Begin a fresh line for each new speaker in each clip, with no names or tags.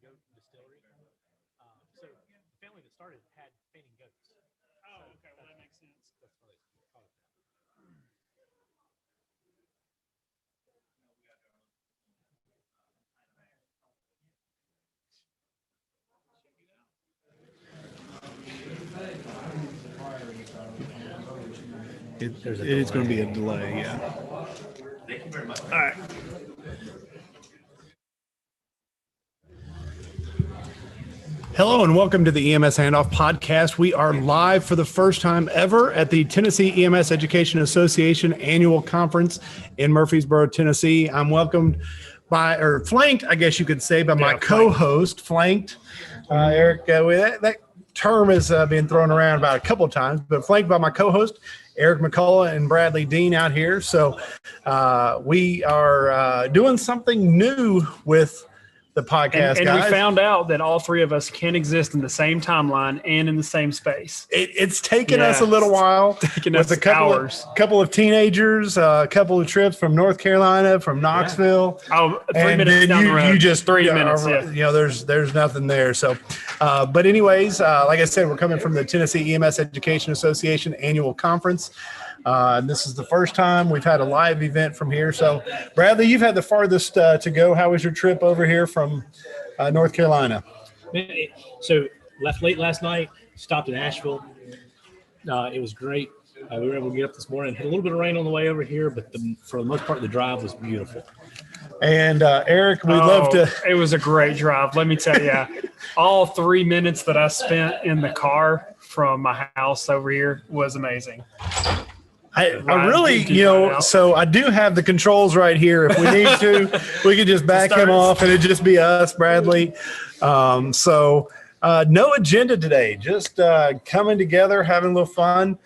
Goat Distillery. So the family that started had fainting goats.
Oh, okay. Well, that makes sense.
That's why they call it that.
It's going to be a delay, yeah.
Thank you very much.
All right. Hello and welcome to the EMS Handoff podcast. We are live for the first time ever at the Tennessee EMS Education Association annual conference in Murfreesboro, Tennessee. I'm welcomed by, or flanked, I guess you could say, by my co-host, flanked. Eric, that term is being thrown around about a couple of times, but flanked by my co-host, Eric McCullough and Bradley Dean out here. So we are doing something new with the podcast,
and
guys.
We found out that all three of us can exist in the same timeline and in the same space.
It's taken us a little while.
Taken
with
us
a couple of teenagers, a couple of trips from North Carolina, from Knoxville.
Oh, 3
and
minutes down the road.
You just
3 minutes.
There's nothing there. So, but anyways, like I said, we're coming from the Tennessee EMS Education Association annual conference. This is the first time we've had a live event from here. So, Bradley, you've had the farthest to go. How was your trip over here from North Carolina?
So left late last night, stopped in Asheville. It was great. We were able to get up this morning. Had a little bit of rain on the way over here, but for the most part, the drive was beautiful.
And Eric, we'd love to.
It was a great drive. Let me tell you, all 3 minutes that I spent in the car from my house over here was amazing.
I really, so I do have the controls right here. If we need to, we could just back him off and it'd just be us, Bradley. So no agenda today, just coming together, having a little fun.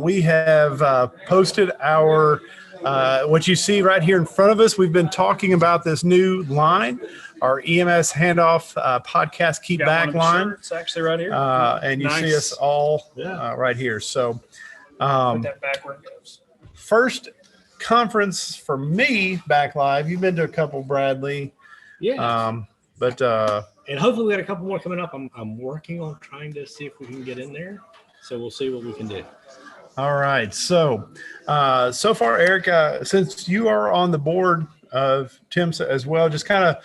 We have posted our, what you see right here in front of us. We've been talking about this new line, our EMS Handoff podcast Keep Back line.
It's actually right here.
And you see us all right here. So
put that back where it goes.
First conference for me back live. You've been to a couple, Bradley.
Yeah.
And
hopefully we got a couple more coming up. I'm working on trying to see if we can get in there. So we'll see what we can do.
All right. So, so far, Eric, since you are on the board of TEMSEA as well, just kind of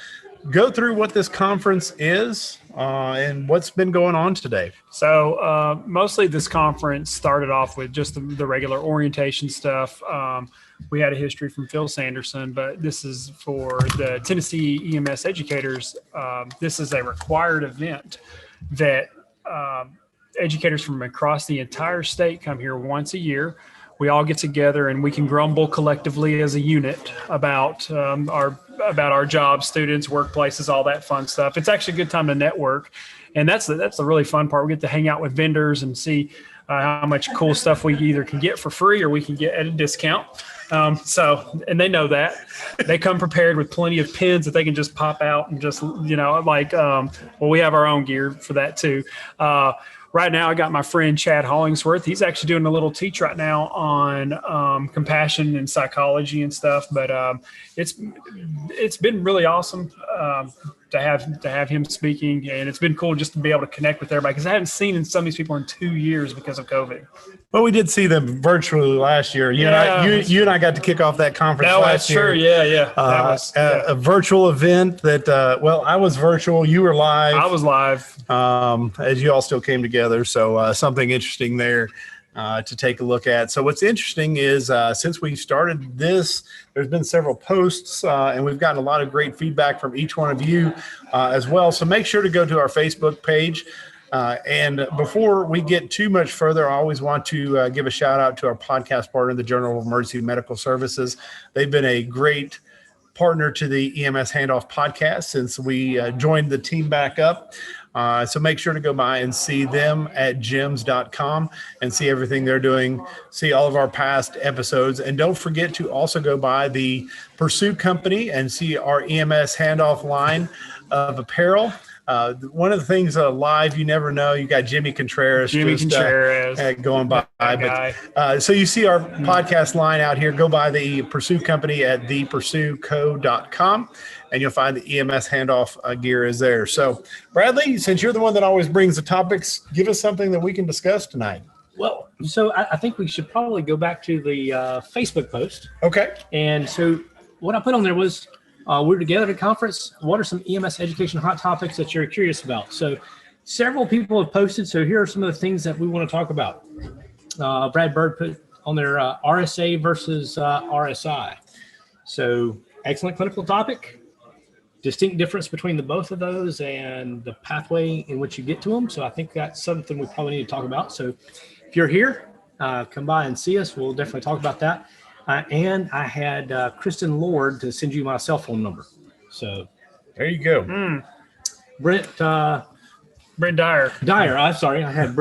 go through what this conference is and what's been going on today.
So mostly this conference started off with just the regular orientation stuff. We had a history from Phil Sanderson, but this is for the Tennessee EMS educators. This is a required event that educators from across the entire state come here once a year. We all get together and we can grumble collectively as a unit about our jobs, students, workplaces, all that fun stuff. It's actually a good time to network, and that's the really fun part. We get to hang out with vendors and see how much cool stuff we either can get for free or we can get at a discount. And they know that. They come prepared with plenty of pins that they can just pop out and just, we have our own gear for that too. Right now, I got my friend Chad Hollingsworth. He's actually doing a little teach right now on compassion and psychology and stuff. But it's been really awesome to have him speaking, and it's been cool just to be able to connect with everybody because I haven't seen some of these people in 2 years because of COVID.
Well, we did see them virtually last year. You and I got to kick off that conference last year.
Sure. Yeah. That was
a virtual event that, I was virtual. You were live.
I was live.
As you all still came together. So something interesting there to take a look at. So what's interesting is since we started this, there's been several posts and we've gotten a lot of great feedback from each one of you as well. So make sure to go to our Facebook page. And before we get too much further, I always want to give a shout out to our podcast partner, the Journal of Emergency Medical Services. They've been a great partner to the EMS Handoff podcast since we joined the team back up. So make sure to go by and see them at gems.com and see everything they're doing, see all of our past episodes. And don't forget to also go by the Pursuit Company and see our EMS Handoff line of apparel. one of the things live, you never know. You got Jimmy Contreras, going by. But, so you see our podcast line out here. Go by the Pursue Company at thepursueco.com, and you'll find the EMS Handoff gear is there. So, Bradley, since you're the one that always brings the topics, give us something that we can discuss tonight.
Well, so I think we should probably go back to the Facebook post.
Okay.
And so what I put on there was, we're together at a conference. What are some EMS education hot topics that you're curious about? So several people have posted. So here are some of the things that we want to talk about. Brad Bird put on their RSA versus RSI. So excellent clinical topic, distinct difference between the both of those and the pathway in which you get to them. So I think that's something we probably need to talk about. So if you're here, come by and see us. We'll definitely talk about that. And I had Kristen Lord to send you my cell phone number. So
there you go.
Brent
Dyer.
I'm sorry. I had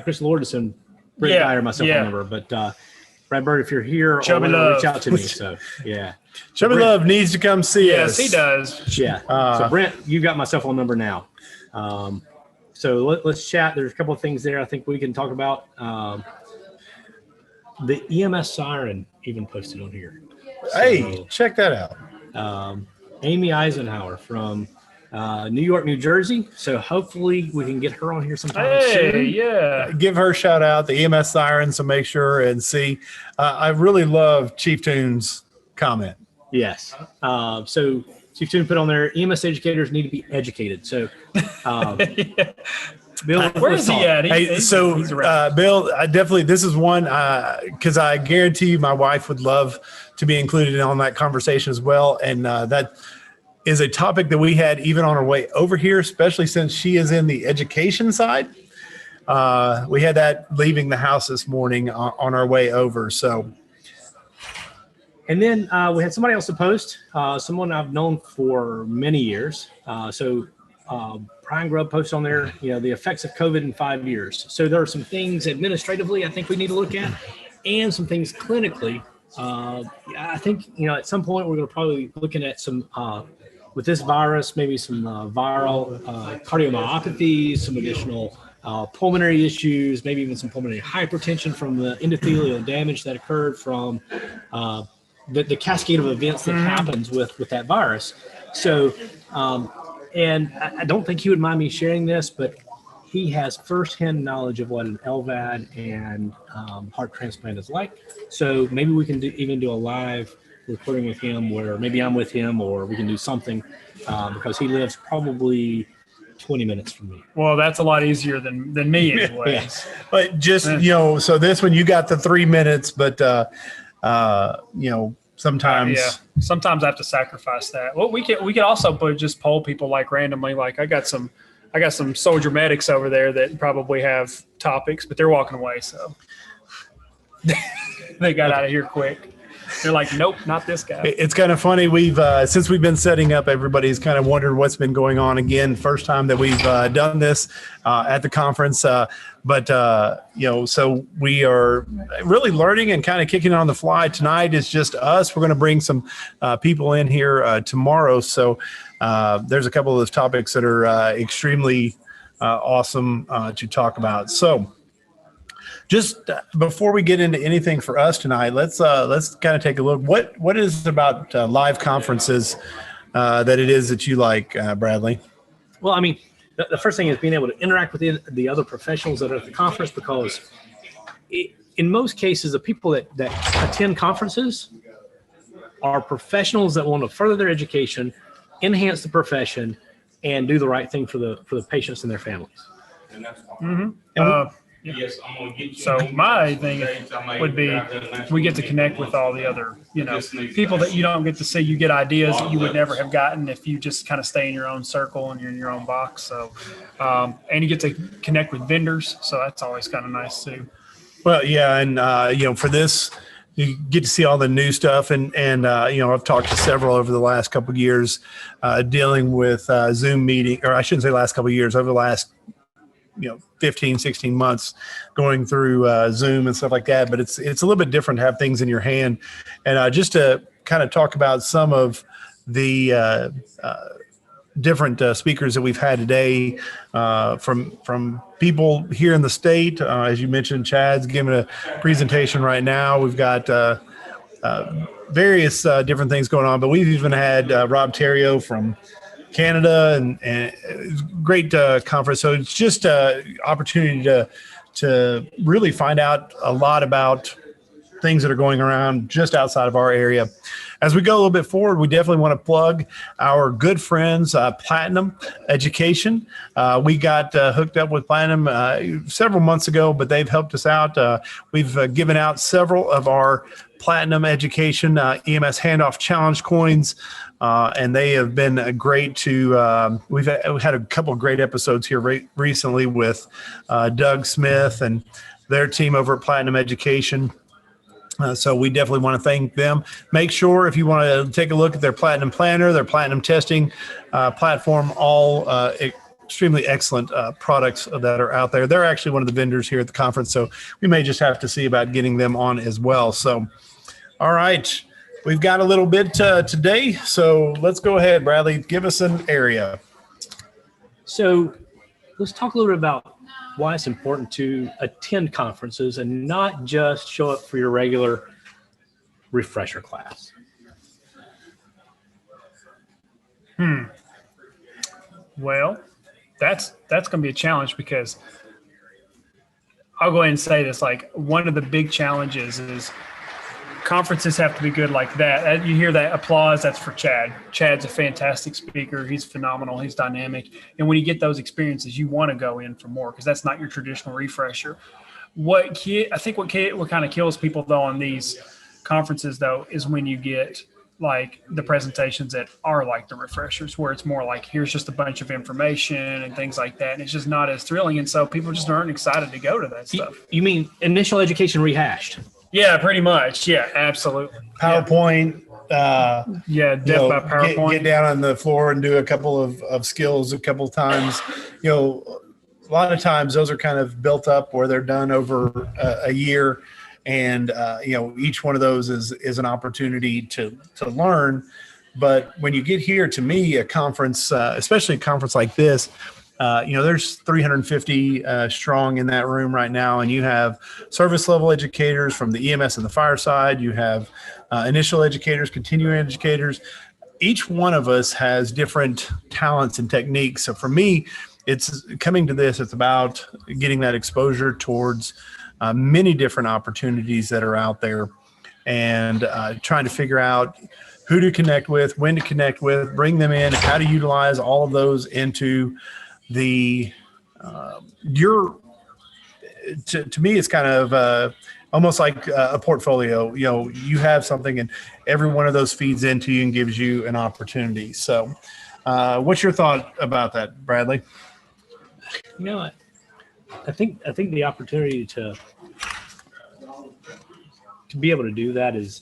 Kristen Lord to send Brent Dyer my cell phone number. But Brad Bird, if you're here, reach out to me. So yeah.
Chubby Love needs to come see us.
Yes, he does.
Yeah. So Brent, you got my cell phone number now. So let's chat. There's a couple of things there I think we can talk about. The EMS siren even posted on here.
Hey, check that out.
Amy Eisenhower from New York, New Jersey. So hopefully we can get her on here sometime soon.
Yeah.
Give her a shout out, the EMS siren, so make sure and see. I really love Chief Tune's comment.
Yes. So Chief Tune put on there, EMS educators need to be educated. So Bill,
where is he at?
He's Bill, I definitely, this is one, because I guarantee you my wife would love to be included on that conversation as well. And that is a topic that we had even on our way over here, especially since she is in the education side. We had that leaving the house this morning on our way over. So.
And then we had somebody else to post, someone I've known for many years. Brian Grubb posted on there, the effects of COVID in 5 years. So there are some things administratively I think we need to look at, and some things clinically. I think, at some point we're going to probably be looking at some, with this virus, maybe some viral cardiomyopathies, some additional pulmonary issues, maybe even some pulmonary hypertension from the endothelial damage that occurred from the cascade of events that happens with that virus. So, and I don't think he would mind me sharing this, but he has firsthand knowledge of what an LVAD and heart transplant is like. So maybe we can even do a live recording with him, where maybe I'm with him, or we can do something because he lives probably 20 minutes from me.
Well, that's a lot easier than me anyways.
Yeah. But just, so this one, you got the 3 minutes, but, sometimes.
Sometimes I have to sacrifice that. Well, we could also just poll people like randomly. Like I got some soldier medics over there that probably have topics, but they're walking away. So they got out of here quick. They're like, nope, not this guy.
It's kind of funny. We've since we've been setting up, everybody's kind of wondered what's been going on. Again, first time that we've done this at the conference. So we are really learning and kind of kicking on the fly. Tonight is just us. We're going to bring some people in here tomorrow. So there's a couple of those topics that are extremely awesome to talk about. So just before we get into anything for us tonight, let's kind of take a look. What is it about live conferences that it is that you like, Bradley?
Well, I mean, the first thing is being able to interact with the other professionals that are at the conference, because in most cases, the people that attend conferences are professionals that want to further their education, enhance the profession, and do the right thing for the patients and their families.
So my thing would be, we get to connect with all the other, people that you don't get to see. You get ideas that you would never have gotten if you just kind of stay in your own circle and you're in your own box. So, and you get to connect with vendors. So that's always kind of nice too.
Well, yeah. And, for this, you get to see all the new stuff. And I've talked to several over the last couple of years dealing with Zoom meeting, or I shouldn't say last couple of years, over the last 15, 16 months going through Zoom and stuff like that. But it's a little bit different to have things in your hand. And just to kind of talk about some of the different speakers that we've had today from people here in the state. As you mentioned, Chad's giving a presentation right now. We've got various different things going on, but we've even had Rob Terrio from Canada, and great conference. So it's just an opportunity to really find out a lot about things that are going around just outside of our area. As we go a little bit forward, we definitely want to plug our good friends, Platinum Education. We got hooked up with Platinum several months ago, but they've helped us out. We've given out several of our Platinum Education EMS Handoff Challenge coins, and they have been great to, we've had a couple of great episodes here recently with Doug Smith and their team over at Platinum Education. So we definitely want to thank them. Make sure if you want to take a look at their Platinum Planner, their Platinum Testing platform, all extremely excellent products that are out there. They're actually one of the vendors here at the conference, so we may just have to see about getting them on as well. So, all right, we've got a little bit today, so let's go ahead, Bradley. Give us an area.
So let's talk a little bit about why it's important to attend conferences and not just show up for your regular refresher class.
Well, that's going to be a challenge, because I'll go ahead and say this, like, one of the big challenges is conferences have to be good like that. You hear that applause, that's for Chad. Chad's a fantastic speaker. He's phenomenal. He's dynamic. And when you get those experiences, you want to go in for more, because that's not your traditional refresher. I think what kind of kills people, though, on these conferences, though, is when you get like the presentations that are like the refreshers, where it's more like, here's just a bunch of information and things like that. And it's just not as thrilling. And so people just aren't excited to go to that stuff.
You mean initial education rehashed?
Yeah, pretty much. Yeah, absolutely.
PowerPoint.
Death by PowerPoint.
Get down on the floor and do a couple of skills a couple of times. A lot of times those are kind of built up where they're done over a year. And, each one of those is an opportunity to learn. But when you get here, to me, a conference, especially a conference like this, there's 350 strong in that room right now, and you have service level educators from the EMS and the fire side. You have initial educators, continuing educators. Each one of us has different talents and techniques. So for me, it's coming to this. It's about getting that exposure towards many different opportunities that are out there, and trying to figure out who to connect with, when to connect with, bring them in, how to utilize all of those into the to me, it's kind of almost like a portfolio. You have something, and every one of those feeds into you and gives you an opportunity. So what's your thought about that, Bradley?
I think the opportunity to be able to do that is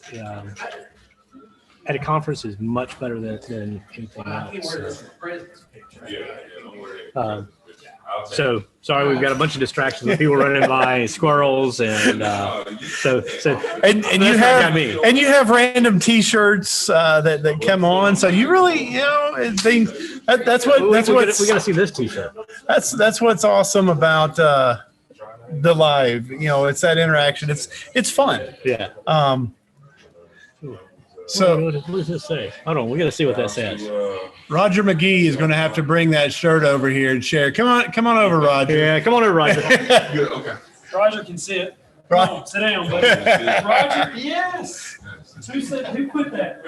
at a conference is much better than anything else. So sorry, we've got a bunch of distractions with people running by, squirrels, and
you have random T-shirts that come on. So you really, that's what we got
to see this T-shirt.
That's what's awesome about the live. It's that interaction. It's fun.
Yeah.
So
what does this say? Hold on, we got to see what that says.
Roger McGee is going to have to bring that shirt over here and share. Come on over, Roger.
Yeah, come on over, Roger.
Good, okay. Roger can sit. Come on, sit down, buddy. Roger, yes. Who quit that?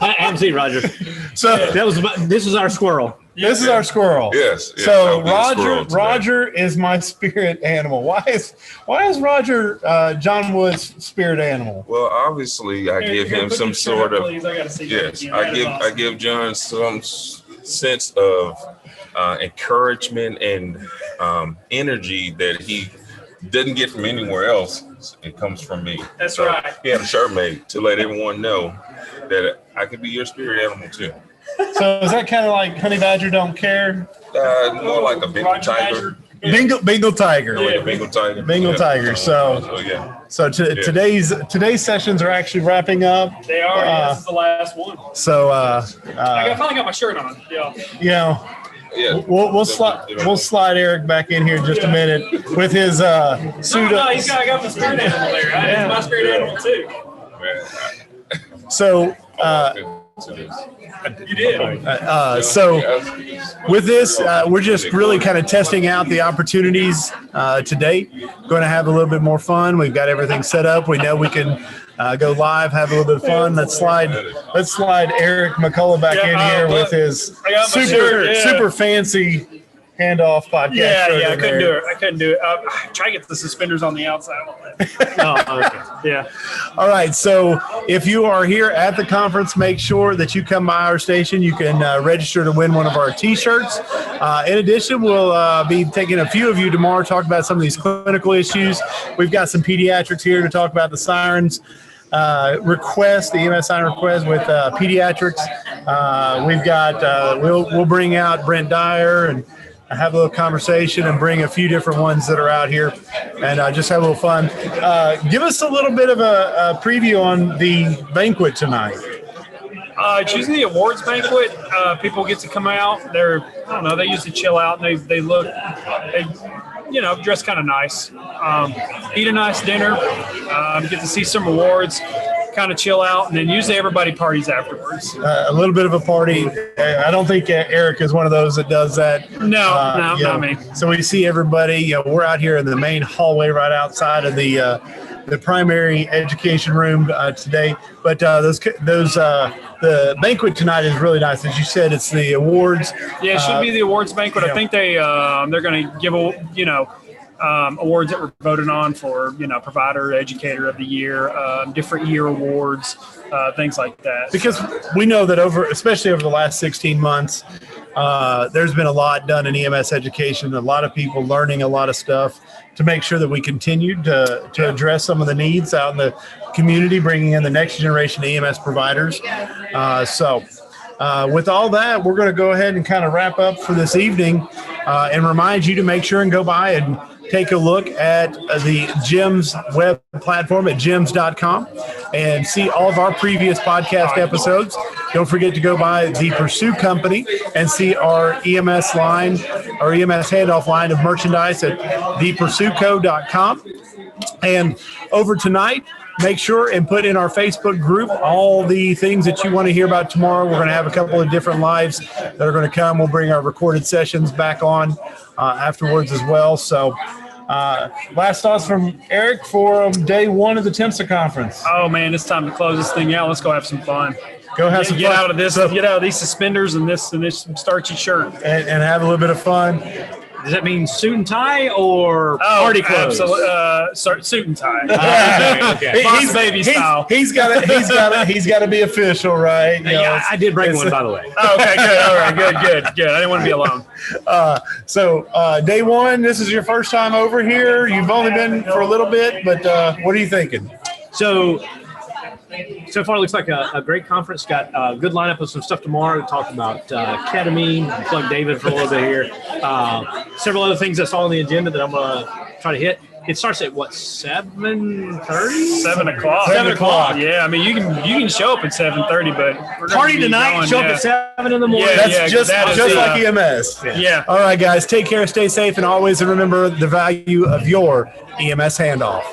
I haven't seen Roger.
So
this is our squirrel.
This is our squirrel.
Yes.
So Roger is my spirit animal. Why is Roger John Wood's spirit animal?
Well, obviously, I give him some sort of I give John some sense of encouragement and energy that he doesn't get from anywhere else. It comes from me.
That's right.
He had a shirt made to let everyone know that I could be your spirit animal too.
So is that kind of like Honey Badger don't care?
More like a Bengal tiger.
Bengal Tiger.
Yeah.
Bengal Tiger.
Bengal Tiger. So
yeah.
So today's sessions are actually wrapping up.
They are. This is the last one.
So
I finally got my shirt on. Yeah.
You know,
Yeah.
we'll slide Eric back in here in just a minute with his suit.
No, I got the spirit animal there. I have my spirit animal too.
So
You did.
so with this, we're just really kind of testing out the opportunities today. Going to have a little bit more fun. We've got everything set up. We know we can go live, have a little bit of fun. Let's slide Eric McCullough back in here with his super fancy handoff podcast.
Yeah, I couldn't do it. Try to get the suspenders on the outside. Oh, okay. Yeah.
All right. So if you are here at the conference, make sure that you come by our station. You can register to win one of our T-shirts. In addition, we'll be taking a few of you tomorrow to talk about some of these clinical issues. We've got some pediatrics here to talk about the sirens request, the EMS siren request with pediatrics. We've got we'll bring out Brent Dyer and have a little conversation and bring a few different ones that are out here and just have a little fun. Give us a little bit of a preview on the banquet tonight.
It's usually the awards banquet. People get to come out. They usually chill out and they dress kind of nice. Eat a nice dinner. Get to see some awards. Kind of chill out, and then usually everybody parties afterwards.
A little bit of a party. I don't think Eric is one of those that does that.
No, not me.
So we see everybody. We're out here in the main hallway right outside of the primary education room today. But the banquet tonight is really nice. As you said, it's the awards.
Yeah, it should be the awards banquet. I think they're going to give awards that were voted on for, provider, educator of the year, different year awards, things like that.
Because we know that especially over the last 16 months, there's been a lot done in EMS education, a lot of people learning a lot of stuff to make sure that we continue to address some of the needs out in the community, bringing in the next generation of EMS providers. With all that, we're going to go ahead and kind of wrap up for this evening and remind you to make sure and go by and take a look at the GEMS web platform at gems.com and see all of our previous podcast episodes. Don't forget to go by the Pursue Company and see our EMS line, our EMS handoff line of merchandise at thepursueco.com. And over tonight, make sure and put in our Facebook group all the things that you want to hear about tomorrow. We're going to have a couple of different lives that are going to come. We'll bring our recorded sessions back on afterwards as well. So last thoughts from Eric for day one of the TEMSEA conference.
Oh, man, it's time to close this thing out. Let's go have some fun.
Go have some fun.
Get out of this. Get out of these suspenders and this starchy shirt.
And have a little bit of fun.
Does that mean suit and tie or party clothes?
Absolutely. Suit and tie.
Okay.
Boss baby style.
He's got to be official, right?
Yeah, I did bring one, by the way.
Okay, good. All right, good. I didn't want to be alone.
So day one, this is your first time over here. You've only been for a little bit, but what are you thinking?
So far, it looks like a great conference. Got a good lineup of some stuff tomorrow. Talk about ketamine. Plug David for a little bit here. Several other things that's all on the agenda that I'm going to try to hit. It starts at what, 7:30?
7 o'clock.
7 o'clock.
Yeah, I mean you can show up at 7:30, but we're
party tonight. Show up at 7 in the morning.
That's just like EMS.
Yeah.
All right, guys. Take care. Stay safe, and always remember the value of your EMS handoff.